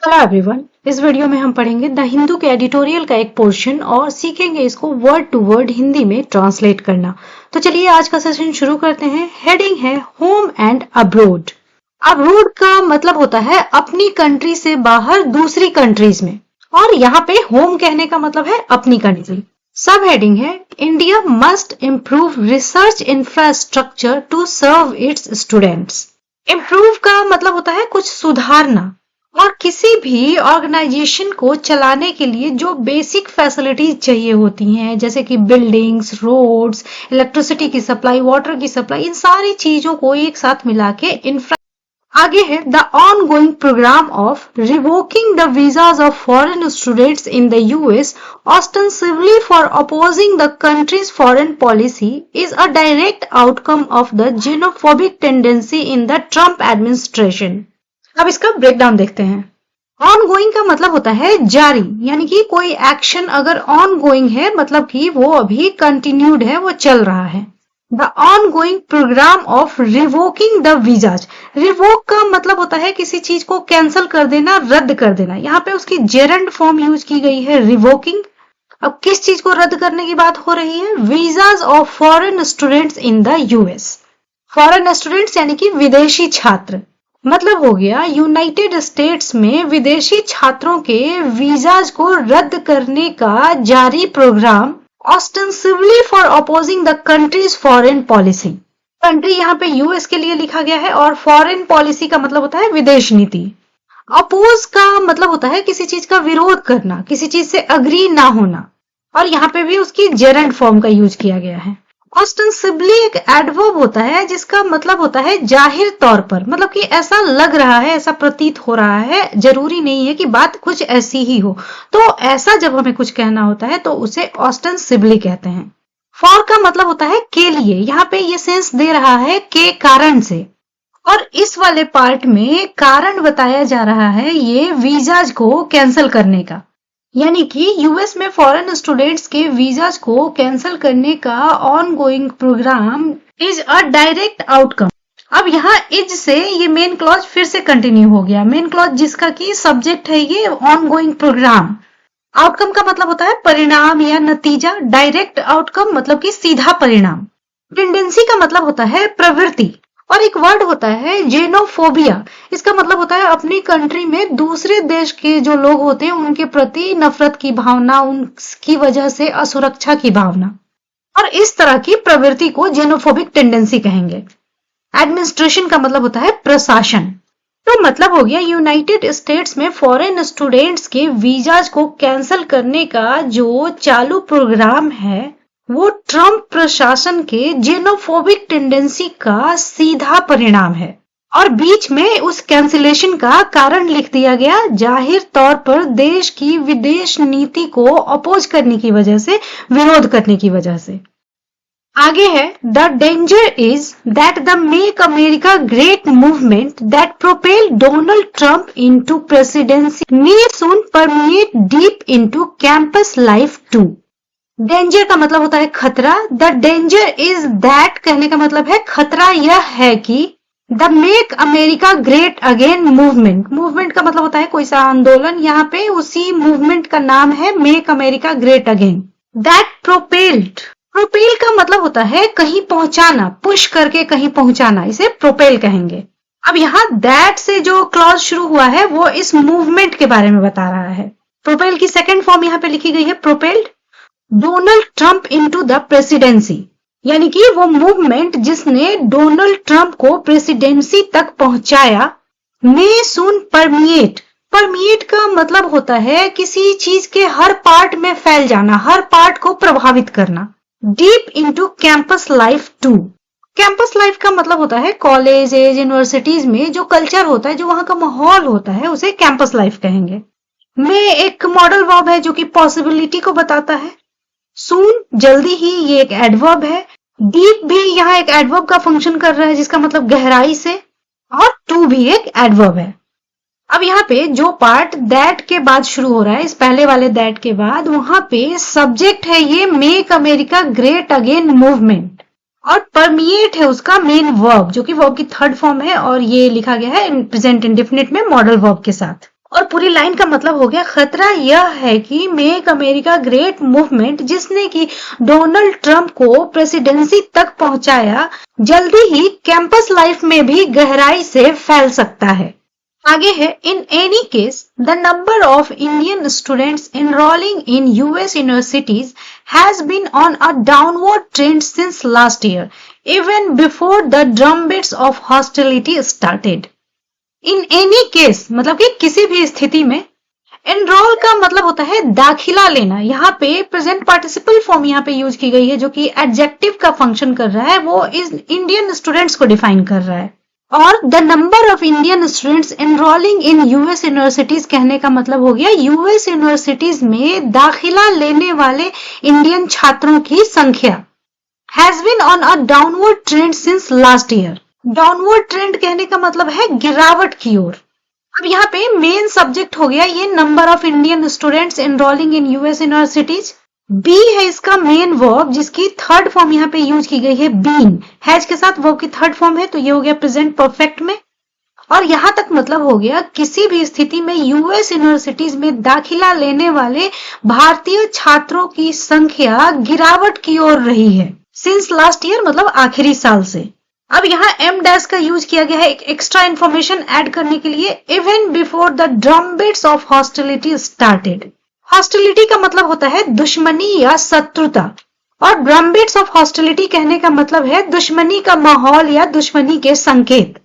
Hello everyone, इस video में हम पढ़ेंगे द हिंदू के एडिटोरियल का एक पोर्शन और सीखेंगे इसको वर्ड टू वर्ड हिंदी में ट्रांसलेट करना। तो चलिए आज का सेशन शुरू करते हैं। हेडिंग है होम एंड अब्रोड। अब्रोड का मतलब होता है अपनी कंट्री से बाहर दूसरी कंट्रीज में, और यहाँ पे होम कहने का मतलब है अपनी कंट्री। सब हेडिंग है India must improve research infrastructure to serve its students. Improve का मतलब होता है कुछ सुधारना, और किसी भी ऑर्गेनाइजेशन को चलाने के लिए जो बेसिक फैसिलिटीज चाहिए होती हैं, जैसे कि बिल्डिंग्स, रोड्स, इलेक्ट्रिसिटी की सप्लाई, वाटर की सप्लाई, इन सारी चीजों को एक साथ मिला के इंफ्रा। आगे है the ongoing program of revoking the visas of foreign students in the US ostensibly for opposing the country's foreign policy is a direct outcome of the xenophobic tendency in the Trump administration। अब इसका breakdown देखते हैं। On going का मतलब होता है जारी, यानी कि कोई एक्शन अगर ऑन गोइंग है मतलब कि वो अभी कंटिन्यूड है, वो चल रहा है। The ongoing program of revoking the visas. Revoke का मतलब होता है किसी चीज को कैंसिल कर देना, रद्द कर देना। यहाँ पे उसकी जेरेंड फॉर्म यूज की गई है रिवोकिंग। अब किस चीज को रद्द करने की बात हो रही है? Visas of foreign students in the US. Foreign students यानी कि विदेशी छात्र, मतलब हो गया यूनाइटेड स्टेट्स में विदेशी छात्रों के वीजाज को रद्द करने का जारी program ostensibly for opposing the country's foreign policy। Country यहाँ पे यूएस के लिए लिखा गया है, और फॉरेन पॉलिसी का मतलब होता है विदेश नीति। अपोज का मतलब होता है किसी चीज का विरोध करना, किसी चीज से अग्री ना होना, और यहाँ पे भी उसकी जेरेंड फॉर्म का यूज किया गया है। ऑस्टेंसिबली एक एडवर्ब होता है जिसका मतलब होता है जाहिर तौर पर, मतलब कि ऐसा लग रहा है, ऐसा प्रतीत हो रहा है, जरूरी नहीं है कि बात कुछ ऐसी ही हो। तो ऐसा जब हमें कुछ कहना होता है तो उसे ऑस्टेंसिबली कहते हैं। फॉर का मतलब होता है के लिए, यहाँ पे ये सेंस दे रहा है के कारण से, और इस वाले पार्ट में कारण बताया जा रहा है ये वीजाज को कैंसिल करने का, यानी कि यूएस में फॉरेन स्टूडेंट्स के वीजाज को कैंसिल करने का ongoing program is a direct outcome. अब यहाँ इज से ये मेन क्लॉज फिर से कंटिन्यू हो गया। मेन क्लॉज जिसका की सब्जेक्ट है ये ऑनगोइंग प्रोग्राम। आउटकम का मतलब होता है परिणाम या नतीजा। डायरेक्ट आउटकम मतलब कि सीधा परिणाम। टेंडेंसी का मतलब होता है प्रवृत्ति, और एक वर्ड होता है जेनोफोबिया। इसका मतलब होता है अपनी कंट्री में दूसरे देश के जो लोग होते हैं उनके प्रति नफरत की भावना, उनकी वजह से असुरक्षा की भावना, और इस तरह की प्रवृत्ति को जेनोफोबिक टेंडेंसी कहेंगे। एडमिनिस्ट्रेशन का मतलब होता है प्रशासन। तो मतलब हो गया यूनाइटेड स्टेट्स में फॉरेन स्टूडेंट्स के वीजाज को कैंसिल करने का जो चालू प्रोग्राम है वो ट्रम्प प्रशासन के जेनोफोबिक टेंडेंसी का सीधा परिणाम है, और बीच में उस कैंसिलेशन का कारण लिख दिया गया जाहिर तौर पर देश की विदेश नीति को अपोज करने की वजह से, विरोध करने की वजह से। आगे है the danger is that the make America great movement that propel Donald Trump into presidency may soon permeate deep into campus life too. Danger का मतलब होता है खतरा। द डेंजर इज दैट कहने का मतलब है खतरा यह है कि the make America great again movement. Movement का मतलब होता है कोई सा आंदोलन, यहाँ पे उसी मूवमेंट का नाम है make America great again. That propelled, propel का मतलब होता है कहीं पहुंचाना, पुश करके कहीं पहुंचाना, इसे प्रोपेल कहेंगे। अब यहाँ दैट से जो क्लॉज शुरू हुआ है वो इस मूवमेंट के बारे में बता रहा है। प्रोपेल की सेकेंड फॉर्म यहाँ पे लिखी गई है propelled Donald Trump into the presidency, यानी कि वो मूवमेंट जिसने डोनाल्ड ट्रम्प को प्रेसिडेंसी तक पहुंचाया। मे सून परमिएट, परमिएट का मतलब होता है किसी चीज के हर पार्ट में फैल जाना, हर पार्ट को प्रभावित करना। Deep into campus life too, campus life का मतलब होता है कॉलेज, यूनिवर्सिटीज में जो कल्चर होता है, जो वहां का माहौल होता है, उसे कैंपस लाइफ कहेंगे। में एक मॉडल वर्ब है जो कि पॉसिबिलिटी को बताता है। सून जल्दी ही, ये एक एडवर्ब है। डीप भी यहाँ एक एडवर्ब का फंक्शन कर रहा है जिसका मतलब गहराई से, और टू भी एक एडवर्ब है। अब यहाँ पे जो पार्ट दैट के बाद शुरू हो रहा है, इस पहले वाले दैट के बाद, वहां पे सब्जेक्ट है ये make America great again movement, और परमिएट है उसका मेन वर्ब जो कि वर्ब की थर्ड फॉर्म है, और ये लिखा गया है प्रेजेंट इंडेफिनिट में मॉडल वर्ब के साथ। और पूरी लाइन का मतलब हो गया, खतरा यह है कि मेक अमेरिका ग्रेट मूवमेंट जिसने कि डोनाल्ड ट्रंप को प्रेसिडेंसी तक पहुंचाया, जल्दी ही कैंपस लाइफ में भी गहराई से फैल सकता है। आगे है, in any case the number of Indian students enrolling in US universities has been on a downward trend since last year even before the drumbeats of hostility started. In any case मतलब कि किसी भी स्थिति में, enrol का मतलब होता है दाखिला लेना। यहाँ पे प्रेजेंट पार्टिसिपल फॉर्म यहाँ पे यूज की गई है जो कि एडजेक्टिव का फंक्शन कर रहा है, वो इस इंडियन स्टूडेंट्स को डिफाइन कर रहा है। और the number of Indian students enrolling in US universities कहने का मतलब हो गया यूएस यूनिवर्सिटीज में दाखिला लेने वाले इंडियन छात्रों की संख्या। Has been on a downward trend since last year. Downward trend कहने का मतलब है गिरावट की ओर। अब यहाँ पे मेन सब्जेक्ट हो गया ये number of Indian students enrolling in US universities. Be है इसका मेन वर्ब जिसकी थर्ड फॉर्म यहाँ पे यूज की गई है बीन। हैज के साथ वर्ब की थर्ड फॉर्म है तो ये हो गया प्रेजेंट परफेक्ट में। और यहां तक मतलब हो गया किसी भी स्थिति में यूएस यूनिवर्सिटीज में दाखिला लेने वाले भारतीय छात्रों की संख्या गिरावट की ओर रही है। सिंस लास्ट ईयर मतलब आखिरी साल से। अब यहाँ एम डैश का यूज किया गया है एक एक्स्ट्रा इन्फॉर्मेशन ऐड करने के लिए, even before the drumbeats of hostility started. Hostility का मतलब होता है दुश्मनी या शत्रुता, और ड्रमबिट्स ऑफ हॉस्टिलिटी कहने का मतलब है दुश्मनी का माहौल या दुश्मनी के संकेत।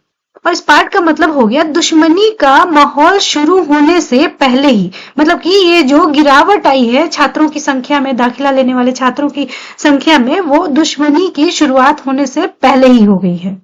और इस पार्ट का मतलब हो गया दुश्मनी का माहौल शुरू होने से पहले ही, मतलब कि ये जो गिरावट आई है छात्रों की संख्या में, दाखिला लेने वाले छात्रों की संख्या में, वो दुश्मनी की शुरुआत होने से पहले ही हो गई है।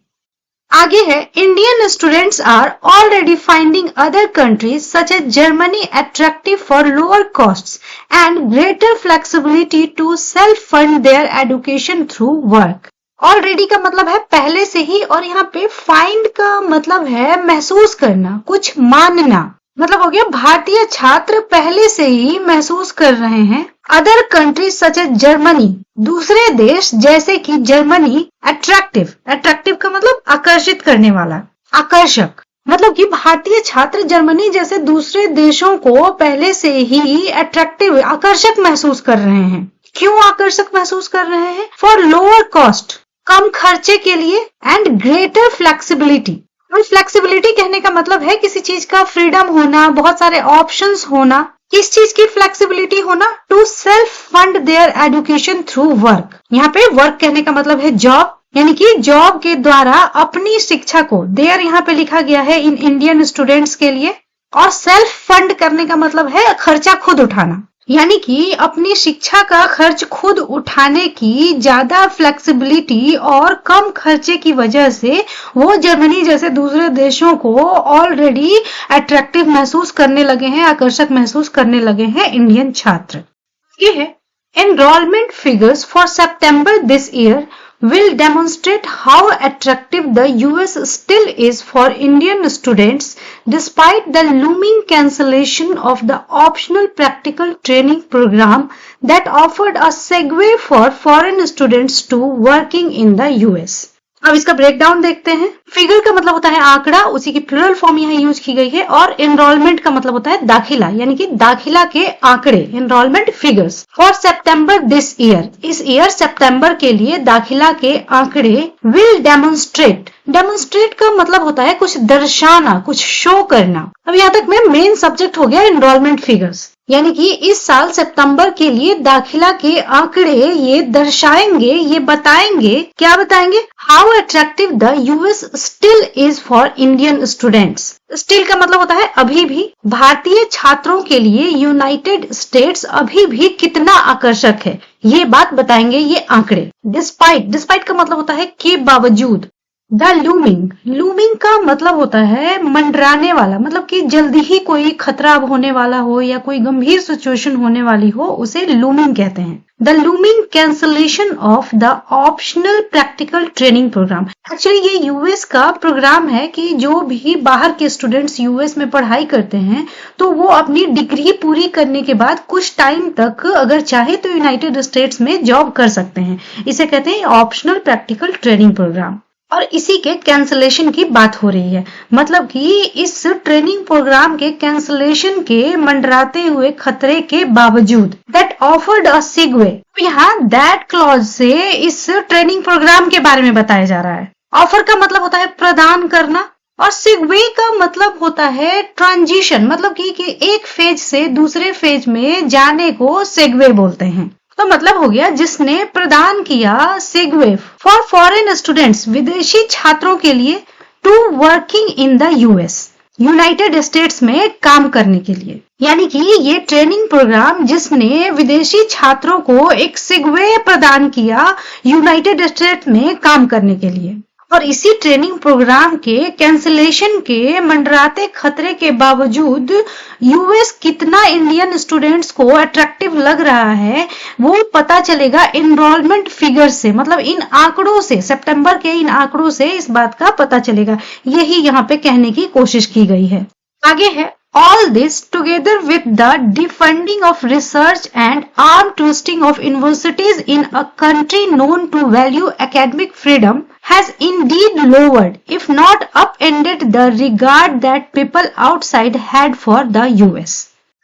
आगे है, Indian students are already finding other countries such as Germany attractive for lower costs and greater flexibility to self fund their education through work. Already का मतलब है पहले से ही, और यहाँ पे फाइंड का मतलब है महसूस करना, कुछ मानना। मतलब हो गया भारतीय छात्र पहले से ही महसूस कर रहे हैं other countries such as Germany, दूसरे देश जैसे कि जर्मनी, अट्रैक्टिव। अट्रैक्टिव का मतलब आकर्षित करने वाला, आकर्षक। मतलब कि भारतीय छात्र जर्मनी जैसे दूसरे देशों को पहले से ही अट्रैक्टिव, आकर्षक महसूस कर रहे हैं। क्यों आकर्षक महसूस कर रहे हैं? फॉर लोअर कॉस्ट, कम खर्चे के लिए, एंड ग्रेटर फ्लेक्सिबिलिटी। और फ्लेक्सिबिलिटी कहने का मतलब है किसी चीज का फ्रीडम होना, बहुत सारे ऑप्शंस होना। किस चीज की फ्लेक्सिबिलिटी होना? To self fund their education through work. यहाँ पे वर्क कहने का मतलब है जॉब, यानी कि जॉब के द्वारा अपनी शिक्षा को, देयर यहाँ पे लिखा गया है इन इंडियन स्टूडेंट्स के लिए। और सेल्फ फंड करने का मतलब है खर्चा खुद उठाना, यानी कि अपनी शिक्षा का खर्च खुद उठाने की ज्यादा फ्लेक्सिबिलिटी और कम खर्चे की वजह से वो जर्मनी जैसे दूसरे देशों को ऑलरेडी अट्रैक्टिव महसूस करने लगे हैं, आकर्षक महसूस करने लगे हैं इंडियन छात्र। ये है, enrolment figures for September this year will demonstrate how attractive the US still is for Indian students despite the looming cancellation of the optional practical training program that offered a segue for foreign students to working in the US. अब इसका breakdown देखते हैं। Figure का मतलब होता है आंकड़ा, उसी की प्लूरल फॉर्म यहाँ यूज की गई है। और एनरोलमेंट का मतलब होता है दाखिला, यानी कि दाखिला के आंकड़े, enrolment figures for September this year, इस ईयर सितंबर के लिए दाखिला के आंकड़े विल डेमोन्स्ट्रेट। डेमोन्स्ट्रेट का मतलब होता है कुछ दर्शाना, कुछ शो करना। अब यहाँ तक में मेन सब्जेक्ट हो गया एनरोलमेंट फिगर्स, यानी कि इस साल सितंबर के लिए दाखिला के आंकड़े ये दर्शाएंगे, ये बताएंगे। क्या बताएंगे? How attractive the US still is for Indian students. Still का मतलब होता है अभी भी, भारतीय छात्रों के लिए यूनाइटेड स्टेट्स अभी भी कितना आकर्षक है, ये बात बताएंगे ये आंकड़े। डिस्पाइट, डिस्पाइट का मतलब होता है के बावजूद। द लूमिंग, लूमिंग का मतलब होता है मंडराने वाला, मतलब कि जल्दी ही कोई खतरा होने वाला हो या कोई गंभीर सिचुएशन होने वाली हो, उसे लूमिंग कहते हैं। The looming cancellation of the optional practical training program. Actually ये यूएस का प्रोग्राम है कि जो भी बाहर के स्टूडेंट्स यूएस में पढ़ाई करते हैं तो वो अपनी डिग्री पूरी करने के बाद कुछ टाइम तक अगर चाहे तो यूनाइटेड स्टेट्स में जॉब कर सकते हैं। इसे कहते हैं ऑप्शनल प्रैक्टिकल ट्रेनिंग प्रोग्राम। और इसी के कैंसलेशन की बात हो रही है। मतलब कि इस ट्रेनिंग प्रोग्राम के कैंसलेशन के मंडराते हुए खतरे के बावजूद दैट ऑफर्ड अ सिगवे, यहाँ दैट क्लॉज से इस ट्रेनिंग प्रोग्राम के बारे में बताया जा रहा है। ऑफर का मतलब होता है प्रदान करना और सिगवे का मतलब होता है ट्रांजिशन, मतलब कि एक फेज से दूसरे फेज में जाने को सेगवे बोलते हैं। तो मतलब हो गया जिसने प्रदान किया सेगवे फॉर फॉरेन स्टूडेंट्स, विदेशी छात्रों के लिए, to working in the US, United States में काम करने के लिए। यानी कि ये ट्रेनिंग प्रोग्राम जिसने विदेशी छात्रों को एक सेगवे प्रदान किया यूनाइटेड स्टेट्स में काम करने के लिए। और इसी ट्रेनिंग प्रोग्राम के कैंसिलेशन के मंडराते खतरे के बावजूद यूएस कितना इंडियन स्टूडेंट्स को अट्रैक्टिव लग रहा है वो पता चलेगा एनरोलमेंट फिगर से, मतलब इन आंकड़ों से, सितंबर के इन आंकड़ों से इस बात का पता चलेगा। यही यहाँ पे कहने की कोशिश की गई है। आगे है all this together with the defunding of research and arm twisting of universities in a country known to value academic freedom has indeed lowered, if not upended, the regard that people outside had for the US.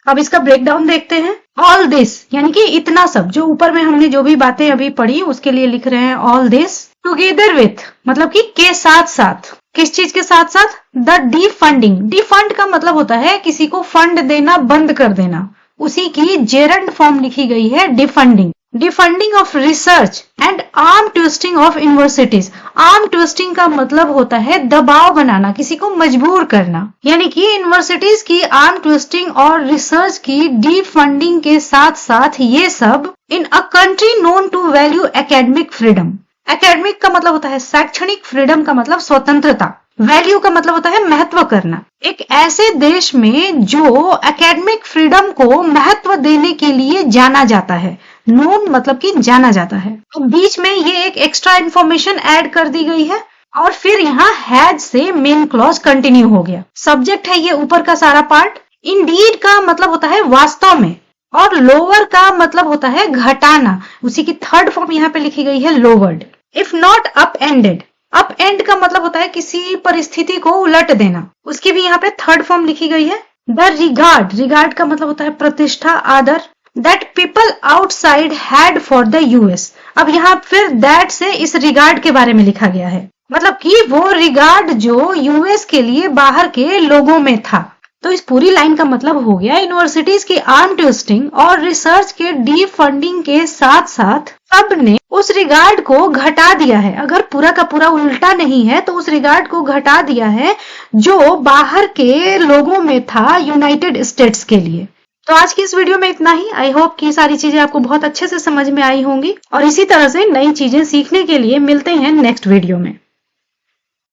अब इसका breakdown देखते हैं। All this यानी कि इतना सब, जो ऊपर में हमने जो भी बातें अभी पढ़ी उसके लिए लिख रहे हैं ऑल दिस टुगेदर विथ, मतलब कि के साथ साथ। किस चीज के साथ साथ? द डिफंडिंग। डिफंड का मतलब होता है किसी को फंड देना बंद कर देना, उसी की जेरंड फॉर्म लिखी गई है defunding. Defunding of research and arm twisting of universities. Arm twisting का मतलब होता है दबाव बनाना, किसी को मजबूर करना। यानी कि यूनिवर्सिटीज की आर्म ट्विस्टिंग और रिसर्च की डिफंडिंग के साथ साथ ये सब in a country known to value academic freedom. Academic का मतलब होता है शैक्षणिक, फ्रीडम का मतलब स्वतंत्रता, वैल्यू का मतलब होता है महत्व करना। एक ऐसे देश में जो एकेडमिक फ्रीडम को महत्व देने के लिए जाना जाता है। नोन मतलब कि जाना जाता है। तो बीच में ये एक एक्स्ट्रा इंफॉर्मेशन ऐड कर दी गई है और फिर यहाँ हैज से मेन क्लॉज कंटिन्यू हो गया। सब्जेक्ट है ये ऊपर का सारा पार्ट। इंडीड का मतलब होता है वास्तव में, और लोअर का मतलब होता है घटाना, उसी की थर्ड फॉर्म यहाँ पे लिखी गई है lowered. If not up ended, up and का मतलब होता है किसी परिस्थिति को उलट देना, उसकी भी यहाँ पे थर्ड फॉर्म लिखी गई है। द रिगार्ड, रिगार्ड का मतलब होता है प्रतिष्ठा, आदर, that people outside had for the US. अब यहाँ फिर दैट से इस रिगार्ड के बारे में लिखा गया है, मतलब कि वो रिगार्ड जो यूएस के लिए बाहर के लोगों में था। तो इस पूरी लाइन का मतलब हो गया यूनिवर्सिटीज की आर्म ट्विस्टिंग और रिसर्च के डी फंडिंग के साथ साथ सब ने उस रिगार्ड को घटा दिया है। अगर पूरा का पूरा उल्टा नहीं है तो उस रिगार्ड को घटा दिया है जो बाहर के लोगों में था यूनाइटेड स्टेट्स के लिए। तो आज की इस वीडियो में इतना ही। आई होप कि सारी चीजें आपको बहुत अच्छे से समझ में आई होंगी और इसी तरह से नई चीजें सीखने के लिए मिलते हैं नेक्स्ट वीडियो में।